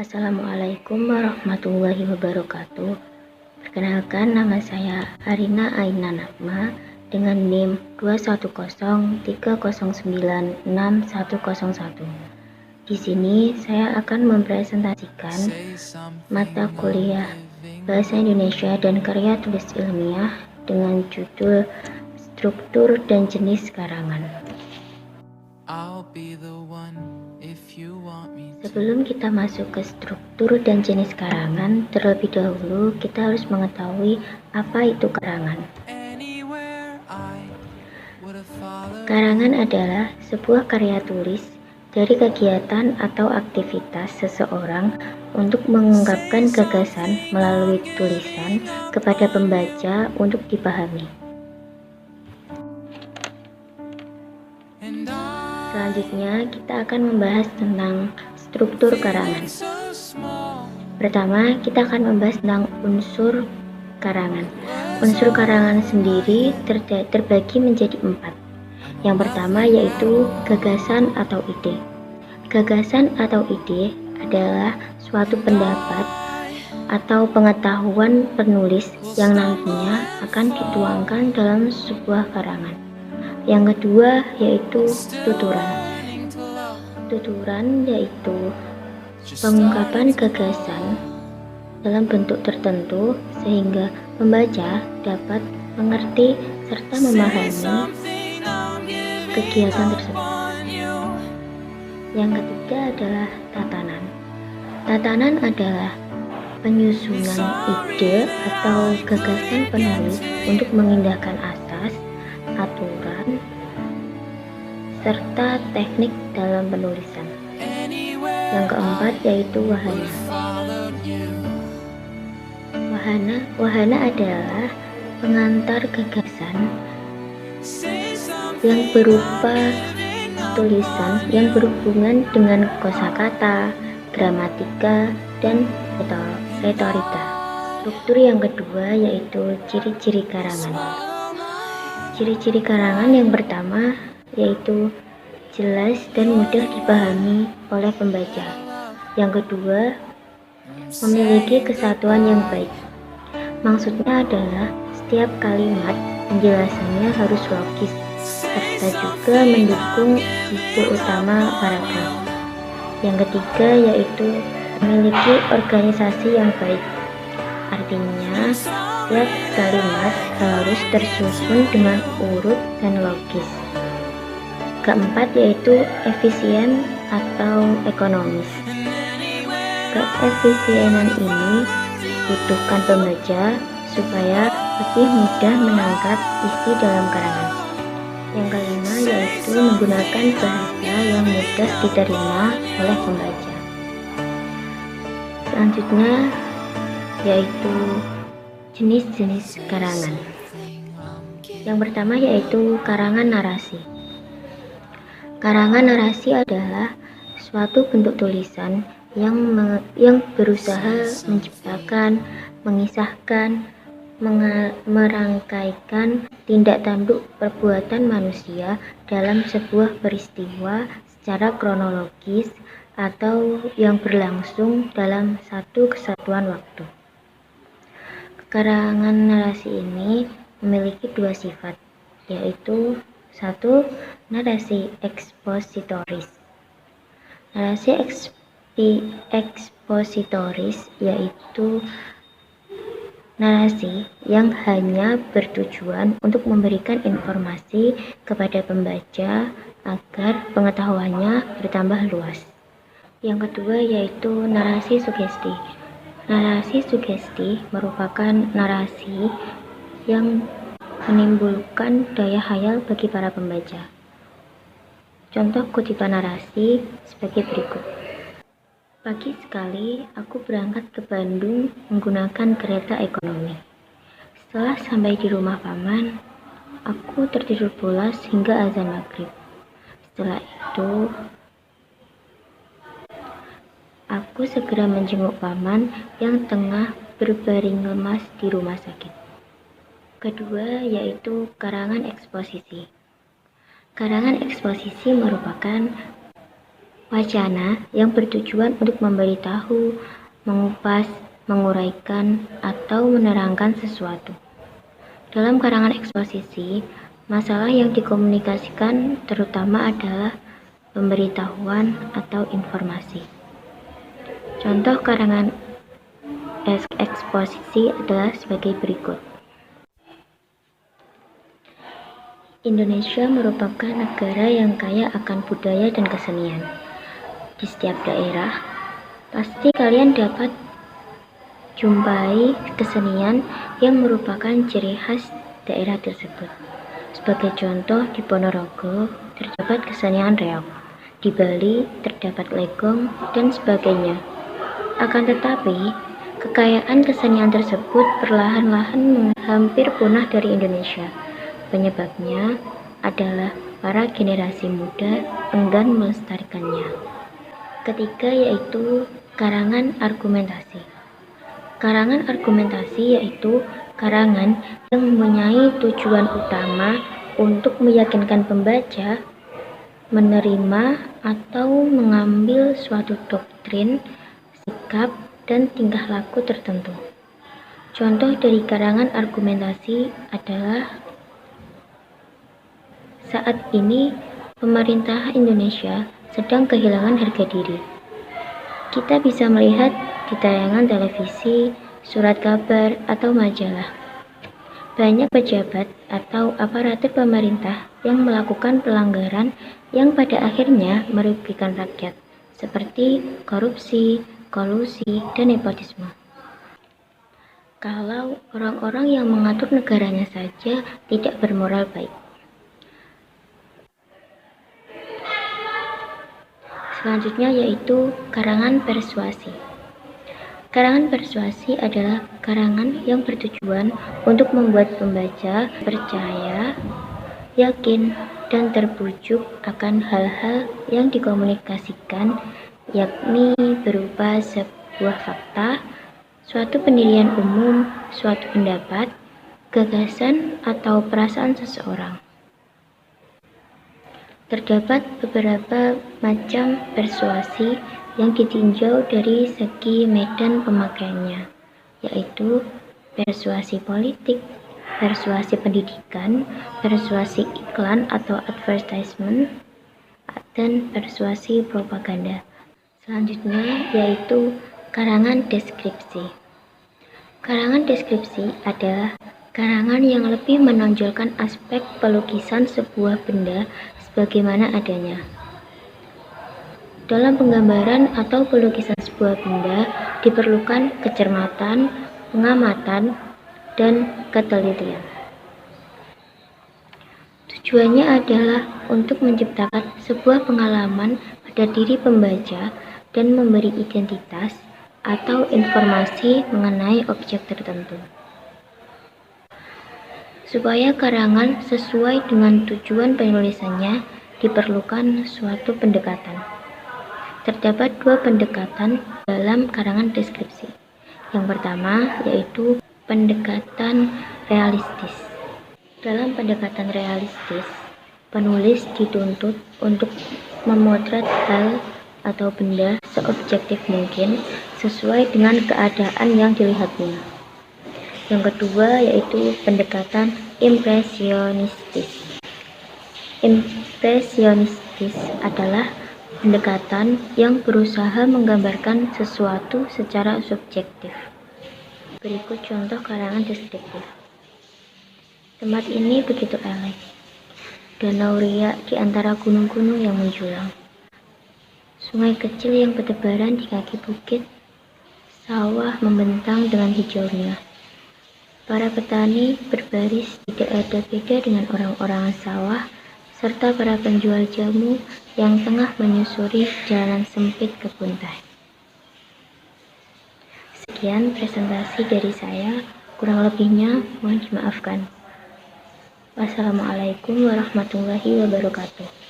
Assalamualaikum warahmatullahi wabarakatuh. Perkenalkan, nama saya Arina Aina Nagma dengan NIM 21030961101. Di sini saya akan mempresentasikan mata kuliah Bahasa Indonesia dan Karya Tulis Ilmiah dengan judul Struktur dan Jenis Karangan. Sebelum kita masuk ke struktur dan jenis karangan, terlebih dahulu kita harus mengetahui apa itu karangan. Karangan adalah sebuah karya tulis dari kegiatan atau aktivitas seseorang untuk mengungkapkan gagasan melalui tulisan kepada pembaca untuk dipahami. Selanjutnya, kita akan membahas tentang struktur karangan. Pertama, kita akan membahas tentang unsur karangan. Unsur karangan sendiri terbagi menjadi 4. Yang pertama yaitu gagasan atau ide. Gagasan atau ide adalah suatu pendapat atau pengetahuan penulis yang nantinya akan dituangkan dalam sebuah karangan. Yang kedua yaitu tuturan. Tuturan yaitu pengungkapan gagasan dalam bentuk tertentu sehingga pembaca dapat mengerti serta memahami kegiatan tersebut. Yang ketiga adalah tatanan. Tatanan adalah penyusunan ide atau gagasan penulis untuk mengindahkan asas, aturan, serta teknik dalam penulisan. Yang keempat yaitu wahana. Wahana adalah pengantar gagasan yang berupa tulisan yang berhubungan dengan kosakata, gramatika, dan retorika. Struktur yang kedua yaitu ciri-ciri karangan. Ciri-ciri karangan yang pertama yaitu jelas dan mudah dipahami oleh pembaca. Yang kedua, memiliki kesatuan yang baik. Maksudnya adalah setiap kalimat penjelasannya harus logis serta juga mendukung ide utama paragraf. Yang ketiga yaitu memiliki organisasi yang baik. Artinya, setiap kalimat harus tersusun dengan urut dan logis. Keempat yaitu efisien atau ekonomis. Keefisienan ini dibutuhkan pembaca supaya lebih mudah menangkap isi dalam karangan. Yang kelima yaitu menggunakan bahasa yang mudah diterima oleh pembaca. Selanjutnya yaitu jenis-jenis karangan. Yang pertama yaitu karangan narasi. Karangan narasi adalah suatu bentuk tulisan yang berusaha menciptakan, mengisahkan, merangkaikan tindak tanduk perbuatan manusia dalam sebuah peristiwa secara kronologis atau yang berlangsung dalam satu kesatuan waktu. Karangan narasi ini memiliki dua sifat, yaitu satu, narasi ekspositoris. Narasi ekspositoris yaitu narasi yang hanya bertujuan untuk memberikan informasi kepada pembaca agar pengetahuannya bertambah luas. Yang kedua yaitu narasi sugesti. Narasi sugesti merupakan narasi yang menimbulkan daya hayal bagi para pembaca. Contoh kutipan narasi sebagai berikut. Pagi sekali aku berangkat ke Bandung menggunakan kereta ekonomi. Setelah sampai di rumah paman, aku tertidur pulas hingga azan maghrib. Setelah itu, aku segera menjenguk paman yang tengah berbaring lemas di rumah sakit. Kedua yaitu karangan eksposisi. Karangan eksposisi merupakan Wacana yang bertujuan untuk memberitahu, mengupas, menguraikan, atau menerangkan sesuatu. Dalam karangan eksposisi, masalah yang dikomunikasikan terutama adalah pemberitahuan atau informasi. Contoh karangan eksposisi adalah sebagai berikut. Indonesia merupakan negara yang kaya akan budaya dan kesenian. Di setiap daerah, pasti kalian dapat jumpai kesenian yang merupakan ciri khas daerah tersebut. Sebagai contoh, di Ponorogo terdapat kesenian reog, di Bali terdapat legong, dan sebagainya. Akan tetapi, kekayaan kesenian tersebut perlahan-lahan hampir punah dari Indonesia. Penyebabnya adalah para generasi muda enggan melestarikannya. Ketiga yaitu karangan argumentasi. Karangan argumentasi yaitu karangan yang mempunyai tujuan utama untuk meyakinkan pembaca menerima atau mengambil suatu doktrin, sikap, dan tingkah laku tertentu. Contoh dari karangan argumentasi adalah saat ini pemerintah Indonesia sedang kehilangan harga diri. Kita bisa melihat di tayangan televisi, surat kabar, atau majalah. Banyak pejabat atau aparatur pemerintah yang melakukan pelanggaran yang pada akhirnya merugikan rakyat, seperti korupsi, kolusi, dan nepotisme. Kalau orang-orang yang mengatur negaranya saja tidak bermoral baik. Selanjutnya yaitu karangan persuasi. Karangan persuasi adalah karangan yang bertujuan untuk membuat pembaca percaya, yakin, dan terbujuk akan hal-hal yang dikomunikasikan, yakni berupa sebuah fakta, suatu pendirian umum, suatu pendapat, gagasan, atau perasaan seseorang. Terdapat beberapa macam persuasi yang ditinjau dari segi medan pemakaiannya, yaitu persuasi politik, persuasi pendidikan, persuasi iklan atau advertisement, dan persuasi propaganda. Selanjutnya yaitu karangan deskripsi. Karangan deskripsi adalah karangan yang lebih menonjolkan aspek pelukisan sebuah benda sebagaimana adanya. Dalam penggambaran atau pelukisan sebuah benda diperlukan kecermatan, pengamatan, dan ketelitian. Tujuannya adalah untuk menciptakan sebuah pengalaman pada diri pembaca dan memberi identitas atau informasi mengenai objek tertentu. Supaya karangan sesuai dengan tujuan penulisannya, diperlukan suatu pendekatan. Terdapat dua pendekatan dalam karangan deskripsi. Yang pertama yaitu pendekatan realistis. Dalam pendekatan realistis, penulis dituntut untuk memotret hal atau benda seobjektif mungkin sesuai dengan keadaan yang dilihatnya. Yang kedua yaitu pendekatan impresionistis. Impresionistis adalah pendekatan yang berusaha menggambarkan sesuatu secara subjektif. Berikut contoh karangan deskriptif. Tempat ini begitu elek. Danau riak di antara gunung-gunung yang menjulang. Sungai kecil yang bertebaran di kaki bukit. Sawah membentang dengan hijaunya. Para petani berbaris tidak ada beda dengan orang-orang sawah, serta para penjual jamu yang tengah menyusuri jalanan sempit kebun teh. Sekian presentasi dari saya, kurang lebihnya mohon dimaafkan. Wassalamualaikum warahmatullahi wabarakatuh.